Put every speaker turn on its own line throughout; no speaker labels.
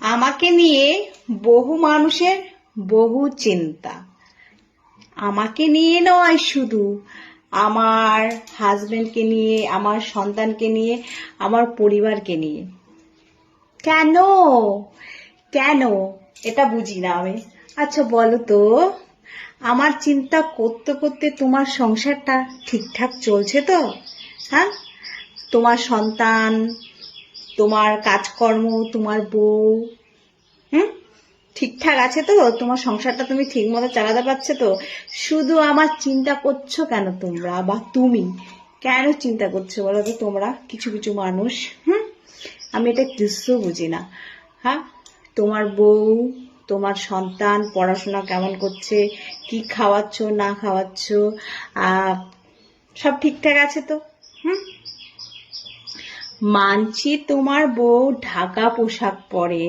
আমাকে নিয়ে বহু মানুষের বহু চিন্তা। আমাকে নিয়ে নয়, শুধু আমার হাজবেন্ডকে নিয়ে, আমার সন্তানকে নিয়ে, আমার পরিবারকে নিয়ে। কেন কেন এটা বুঝি না আমি। আচ্ছা বলো তো, আমার চিন্তা করতে করতে তোমার সংসারটা ঠিকঠাক চলছে তো? হ্যাঁ, তোমার সন্তান, তোমার কাজকর্ম, তোমার বউ ঠিকঠাক আছে তো? তোমার সংসারটা তুমি ঠিক মতো চালাতে পারছো তো? শুধু আমার চিন্তা করছো কেন তোমরা, বা তুমি কেন চিন্তা করছো বলো তো? তোমরা কিছু কিছু মানুষ, আমি এটা কিছু বুঝি না। হ্যাঁ, তোমার বউ, তোমার সন্তান পড়াশোনা কেমন করছে, কি খাওয়াচ্ছ না খাওয়াচ্ছ, সব ঠিকঠাক আছে তো? মানছি তোমার বউ ঢাকা পোশাক পরে,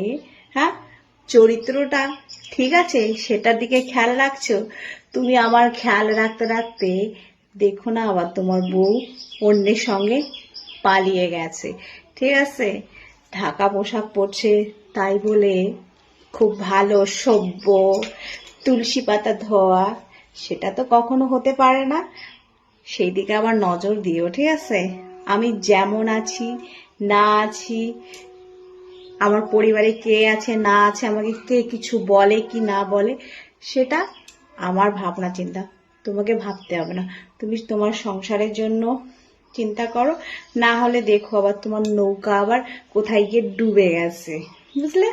হ্যাঁ, চরিত্রটা ঠিক আছে, সেটার দিকে খেয়াল রাখছো তুমি। আমার খেয়াল রাখতে রাখতে দেখো না আবার তোমার বউ অন্যের সঙ্গে পালিয়ে গেছে। ঠিক আছে, ঢাকা পোশাক পরছে তাই বলে খুব ভালো সভ্য, তুলসী পাতা ধোয়া, সেটা তো কখনো হতে পারে না। সেই দিকে আবার নজর দিও, ঠিক আছে? আমি যেমন আছি না আছি, আমার পরিবারে কে আছে না আছে, আমাকে কে কিছু বলে কি না বলে, সেটা আমার ভাবনা চিন্তা, তোমাকে ভাবতে হবে না। তুমি তোমার সংসারের জন্য চিন্তা করো, না হলে দেখো আবার তোমার নৌকা আবার কোথায় গিয়ে ডুবে গেছে, বুঝলে?